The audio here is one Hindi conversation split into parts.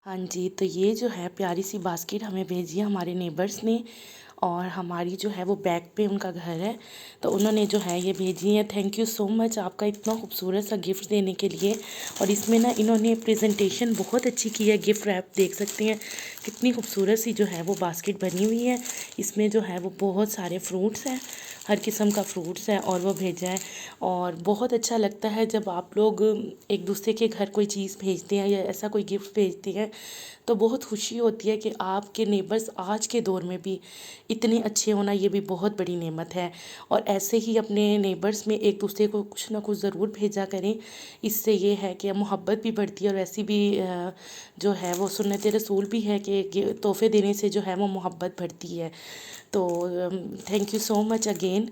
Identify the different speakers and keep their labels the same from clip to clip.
Speaker 1: हाँ जी, तो ये जो है प्यारी सी बास्केट हमें भेजी है हमारे नेबर्स ने। और हमारी जो है वो बैक पे उनका घर है, तो उन्होंने जो है ये भेजी है। थैंक यू सो मच आपका इतना खूबसूरत सा गिफ्ट देने के लिए। और इसमें ना इन्होंने प्रेजेंटेशन बहुत अच्छी की है। गिफ्ट रैप देख सकते हैं कितनी खूबसूरत सी जो है वो बास्केट बनी हुई है। इसमें जो है वो बहुत सारे फ्रूट्स हैं, हर किस्म का फ्रूट्स है और वो भेजा है। और बहुत अच्छा लगता है जब आप लोग एक दूसरे के घर कोई चीज़ भेजते हैं या ऐसा कोई गिफ्ट भेजते हैं, तो बहुत खुशी होती है कि आपके नेबर्स आज के दौर में भी इतने अच्छे होना, ये भी बहुत बड़ी नेमत है। और ऐसे ही अपने नेबर्स में एक दूसरे को कुछ ना कुछ ज़रूर भेजा करें। इससे ये है कि मोहब्बत भी बढ़ती है और ऐसी भी जो है वो सुन्नत रसूल भी है कि तोहफ़े देने से जो है वो मोहब्बत बढ़ती है। तो thank you so much again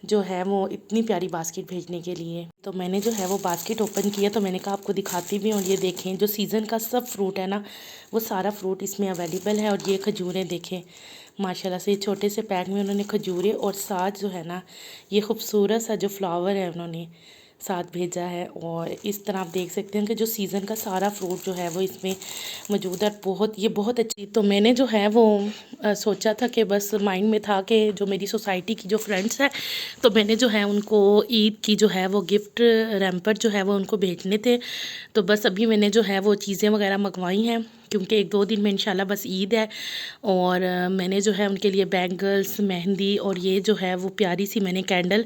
Speaker 1: जो है वो इतनी प्यारी बास्केट भेजने के लिए। तो मैंने जो है वो बास्केट ओपन किया, तो मैंने कहा आपको दिखाती भी हूँ। और ये देखें जो सीज़न का सब फ्रूट है ना, वो सारा फ्रूट इसमें अवेलेबल है। और ये खजूरें देखें माशाल्लाह से, छोटे से पैक में उन्होंने खजूरें और साथ जो है ना ये खूबसूरत सा जो फ्लावर है उन्होंने साथ भेजा है। और इस तरह आप देख सकते हैं कि जो सीज़न का सारा फ्रूट जो है वो इसमें मौजूद है। ये बहुत अच्छी। तो मैंने जो है वो सोचा था कि बस माइंड में था कि जो मेरी सोसाइटी की जो फ्रेंड्स हैं, तो मैंने जो है उनको ईद की जो है वो गिफ्ट रैम्पर जो है वो उनको भेजने थे। तो बस अभी मैंने जो है वो चीज़ें वगैरह मंगवाई हैं, क्योंकि 1-2 दिन में इंशाल्लाह बस ईद है। और मैंने जो है उनके लिए बैंगल्स, मेहंदी और ये जो है वो प्यारी सी मैंने कैंडल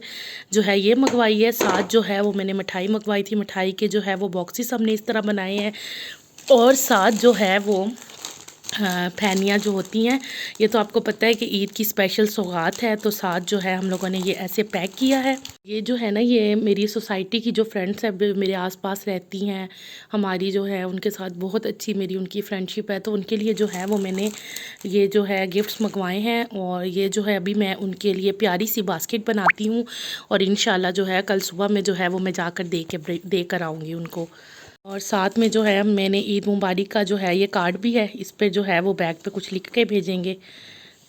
Speaker 1: जो है ये मंगवाई है। साथ जो है वो मैंने मिठाई मंगवाई थी, मिठाई के जो है वो बॉक्सेस हमने इस तरह बनाए हैं। और साथ जो है वो फैनियाँ जो होती हैं, ये तो आपको पता है कि ईद की स्पेशल सौगात है, तो साथ जो है हम लोगों ने ये ऐसे पैक किया है। ये जो है ना, ये मेरी सोसाइटी की जो फ्रेंड्स हैं मेरे आसपास रहती हैं, हमारी जो है उनके साथ बहुत अच्छी मेरी उनकी फ्रेंडशिप है, तो उनके लिए जो है वो मैंने ये जो है गिफ्ट्स मंगवाए हैं। और ये जो है अभी मैं उनके लिए प्यारी सी बास्केट बनाती हूँ और इंशाल्लाह जो है कल सुबह में जो है वो मैं जाकर दे कर आऊँगी उनको। और साथ में जो है मैंने ईद मुबारक का जो है ये कार्ड भी है, इस पे जो है वो बैग पे कुछ लिख के भेजेंगे।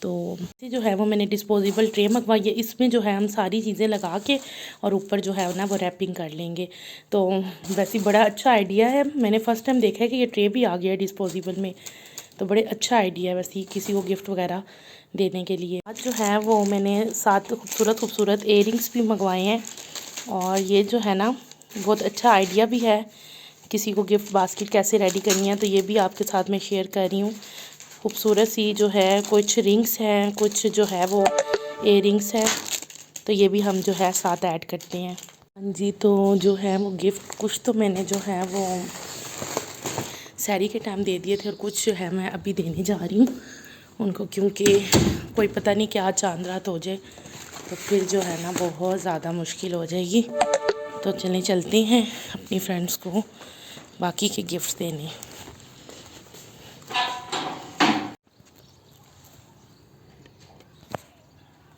Speaker 1: तो ये जो है वो मैंने डिस्पोजेबल ट्रे मंगवाई है, इसमें जो है हम सारी चीज़ें लगा के और ऊपर जो है ना वो रैपिंग कर लेंगे। तो वैसे बड़ा अच्छा आइडिया है, मैंने फ़र्स्ट टाइम देखा है कि ये ट्रे भी आ गया है डिस्पोजेबल में। तो बड़े अच्छा आइडिया है वैसे किसी को गिफ्ट वगैरह देने के लिए। आज जो है वो मैंने 7 खूबसूरत खूबसूरत इयरिंग्स भी मंगवाए हैं। और ये जो है ना बहुत अच्छा आइडिया भी है, किसी को गिफ्ट बास्केट कैसे रेडी करनी है, तो ये भी आपके साथ मैं शेयर कर रही हूँ। खूबसूरत सी जो है कुछ रिंग्स हैं, कुछ जो है वो इयरिंग्स हैं, तो ये भी हम जो है साथ ऐड करते हैं। हाँ जी, तो जो है वो गिफ्ट कुछ तो मैंने जो है वो सैरी के टाइम दे दिए थे और कुछ जो है मैं अभी देने जा रही हूँ उनको, क्योंकि कोई पता नहीं क्या चांद रात हो जाए तो फिर जो है ना बहुत ज़्यादा मुश्किल हो जाएगी। तो चलते हैं अपनी फ्रेंड्स को बाकी के गिफ्ट्स देने।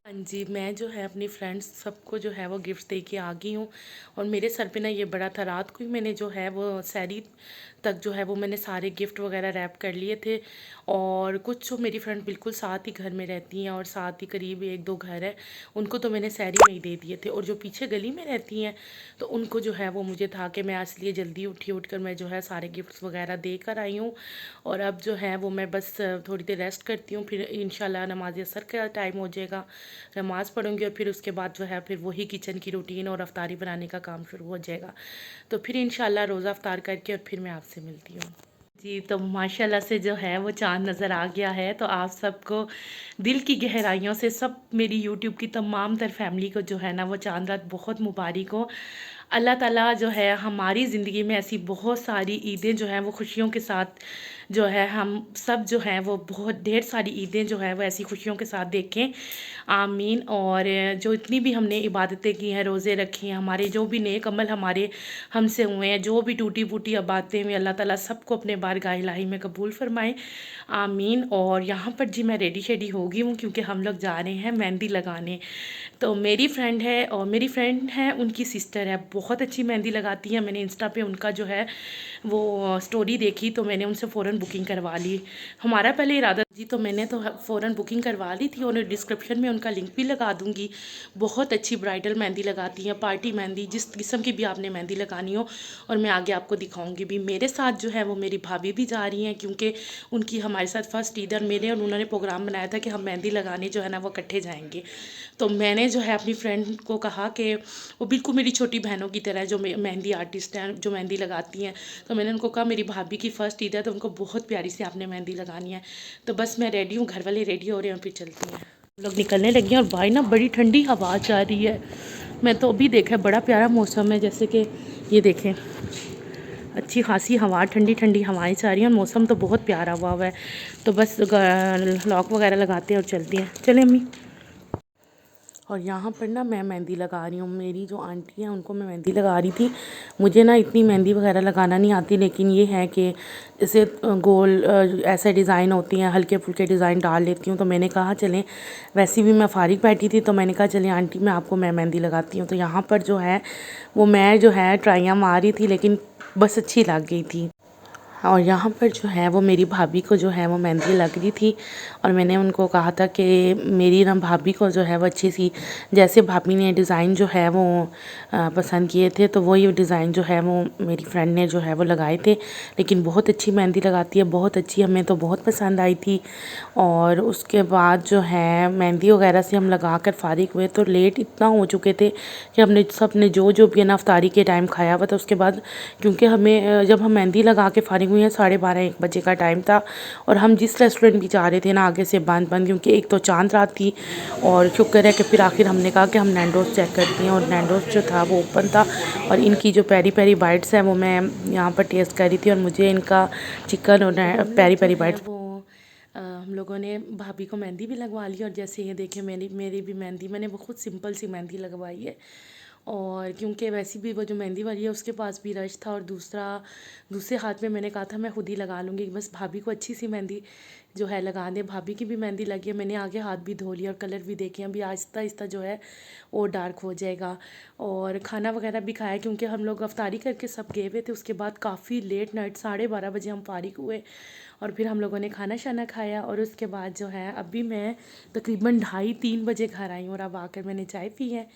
Speaker 1: हाँ जी, मैं जो है अपनी फ्रेंड्स सबको जो है वो गिफ्ट दे के आ गई हूँ। और मेरे सर पे ना ये बड़ा था, रात को ही मैंने जो है वो सैरी तक जो है वो मैंने सारे गिफ्ट वगैरह रैप कर लिए थे। और कुछ जो मेरी फ्रेंड बिल्कुल साथ ही घर में रहती हैं और साथ ही करीब 1-2 घर है, उनको तो मैंने सैरी में ही दे दिए थे। और जो पीछे गली में रहती हैं तो उनको जो है वो मुझे था कि मैं इसलिए जल्दी उठकर मैं जो है सारे गिफ्ट्स वगैरह दे कर आई हूँ। और अब जो है वो मैं बस थोड़ी देर रेस्ट करती हूँ, फिर इंशाल्लाह नमाज असर का टाइम हो जाएगा, नमाज़ पढ़ूँगी और फिर उसके बाद जो है फिर वही किचन की रूटीन और अफ्तारी बनाने का काम शुरू हो जाएगा। तो फिर इंशाल्लाह रोज़ा अफ्तार करके और फिर मैं आपसे मिलती हूँ। जी, तो माशाल्लाह से जो है वो चाँद नज़र आ गया है। तो आप सबको दिल की गहराइयों से सब मेरी यूट्यूब की तमाम तर फैमिली को जो है ना वो चाँद रात बहुत मुबारक हो। अल्लाह ताला जो है हमारी ज़िंदगी में ऐसी बहुत सारी ईदें जो हैं वो खुशियों के साथ जो है हम सब जो हैं वो बहुत ढेर सारी ईदें जो है वो ऐसी खुशियों के साथ देखें, आमीन। और जो इतनी भी हमने इबादतें की हैं, रोज़े रखे हैं, हमारे जो भी नेक अमल हमारे हमसे हुए हैं, जो भी टूटी फूटी बातें हुई, अल्लाह ताला सबको अपने बारगाह इलाही में कबूल फरमाए, आमीन। और यहाँ पर जी मैं रेडी शेडी हो गई हूँ क्योंकि हम लोग जा रहे हैं मेहंदी लगाने। तो मेरी फ्रेंड है और मेरी फ्रेंड है उनकी सिस्टर है, बहुत अच्छी मेहंदी लगाती है। मैंने इंस्टा पे उनका जो है वो स्टोरी देखी तो मैंने उनसे फ़ौरन बुकिंग करवा ली। हमारा पहले इरादा जी, तो मैंने तो फ़ौरन बुकिंग करवा ली थी और डिस्क्रिप्शन में उनका लिंक भी लगा दूँगी। बहुत अच्छी ब्राइडल मेहंदी लगाती हैं, पार्टी मेहंदी, जिस किस्म की भी आपने मेहंदी लगानी हो, और मैं आगे आपको दिखाऊँगी भी। मेरे साथ जो है वो मेरी भाभी भी जा रही हैं, क्योंकि उनकी हमारे साथ फर्स्ट ईद और मेरे और उन्होंने प्रोग्राम बनाया था कि हम मेहंदी लगाने जो है ना वो इकट्ठे जाएँगे। तो मैंने जो है अपनी फ्रेंड को कहा कि वो बिल्कुल मेरी छोटी बहनों की तरह है, जो मेहंदी आर्टिस्ट हैं, जो मेहंदी लगाती हैं। तो मैंने उनको कहा मेरी भाभी की फ़र्स्ट ईद है, तो उनको बहुत प्यारी सी आपने मेहंदी लगानी है। तो बस मैं रेडी हूँ, घर वाले रेडी हो रहे हैं, फिर चलती हैं। हम लोग निकलने लगे हैं और बाहर ना बड़ी ठंडी हवा जा रही है। मैं तो अभी देखा बड़ा प्यारा मौसम है, जैसे कि ये देखें अच्छी खासी हवा, ठंडी ठंडी हवाएं जा रही हैं और मौसम तो बहुत प्यारा हुआ है। तो बस लॉक वगैरह लगाते हैं और चलती हैं। चलें अम्मी। और यहाँ पर ना मैं मेहंदी लगा रही हूँ, मेरी जो आंटी हैं उनको मैं मेहंदी लगा रही थी। मुझे ना इतनी मेहंदी वगैरह लगाना नहीं आती, लेकिन ये है कि जैसे गोल ऐसे डिज़ाइन होती हैं, हल्के फुल्के डिज़ाइन डाल लेती हूँ। तो मैंने कहा चलें, वैसे भी मैं फ़ारिग बैठी थी तो मैंने कहा चलें आंटी मैं आपको मैं मेहंदी लगाती हूँ। तो यहाँ पर जो है वो मैं जो है ट्राइयाँ मार रही थी, लेकिन बस अच्छी लग गई थी। और यहाँ पर जो है वो मेरी भाभी को जो है वो मेहंदी लग रही थी, और मैंने उनको कहा था कि मेरी ना भाभी को जो है वो अच्छी सी, जैसे भाभी ने डिज़ाइन जो है वो पसंद किए थे, तो वही डिज़ाइन जो है वो मेरी फ्रेंड ने जो है वो लगाए थे। लेकिन बहुत अच्छी मेहंदी लगाती है, बहुत अच्छी, हमें तो बहुत पसंद आई थी। और उसके बाद जो है मेहंदी वगैरह से हम लगा कर फ़ारिग हुए तो लेट इतना हो चुके थे कि हमने सब ने जो भी है ना अफ्तारी के टाइम खाया हुआ था। उसके बाद क्योंकि हमें जब हम मेहंदी लगा के फ़ारिग हुए हैं 12:30-1 बजे का टाइम था, और हम जिस रेस्टोरेंट भी जा रहे थे ना आगे से बंद क्योंकि एक तो चांद रात थी, और शुक्र है कि फिर आखिर हमने कहा कि हम नैंडोज़ चेक करती हैं, और नैंडोज़ जो था वो ओपन था। और इनकी जो पेरी पेरी बाइट्स हैं वो मैं यहाँ पर टेस्ट कर रही थी, और मुझे इनका चिकन और पेरी पेरी बाइट्स हम लोगों ने भाभी को मेहंदी भी लगवा ली। और जैसे ये देखें मेरी भी मेहंदी, मैंने वो खुद सिंपल सी मेहंदी लगवाई है। और क्योंकि वैसे भी वो जो मेहंदी वाली है उसके पास भी रश था, और दूसरे हाथ में मैंने कहा था मैं खुद ही लगा लूँगी, बस भाभी को अच्छी सी मेहंदी जो है लगा दें। भाभी की भी मेहंदी लगी है, मैंने आगे हाथ भी धो लिया और कलर भी देखे, अभी आहिस्ता आहिस्ता जो है वो डार्क हो जाएगा। और खाना वगैरह भी खाया, क्योंकि हम लोग अफ्तारी करके सब गए हुए थे। उसके बाद काफ़ी लेट नाइट 12:30 बजे हम फारिग हुए, और फिर हम लोगों ने खाना शाना खाया। और उसके बाद जो है अभी मैं तकरीबन 2:30-3 बजे घर आई हूँ, और अब आकर मैंने चाय पी है।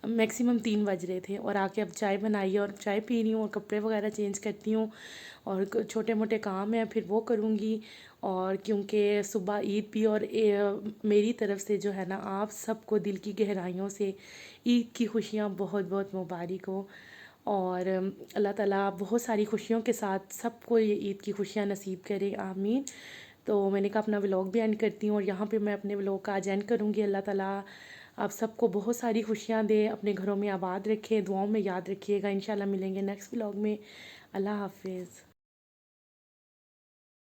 Speaker 1: मैक्सिमम 3 बज रहे थे, और आके अब चाय बनाई है और चाय पी रही हूँ, और कपड़े वगैरह चेंज करती हूँ, और छोटे मोटे काम हैं फिर वो करूँगी। और क्योंकि सुबह ईद भी, और मेरी तरफ से जो है ना आप सबको दिल की गहराइयों से ईद की खुशियाँ बहुत बहुत मुबारक हो। और अल्लाह ताला बहुत सारी खुशियों के साथ सबको ये ईद की खुशियाँ नसीब करे, आमीन। तो मैंने कहा अपना व्लॉग भी एंड करती हूँ, और यहाँ पे मैं अपने व्लॉग का आज एंड करूँगी। अल्लाह ताला आप सबको बहुत सारी खुशियाँ दे, अपने घरों में आबाद रखे, दुआओं में याद रखिएगा। इंशाल्लाह मिलेंगे नेक्स्ट व्लॉग में। अल्लाह हाफिज़।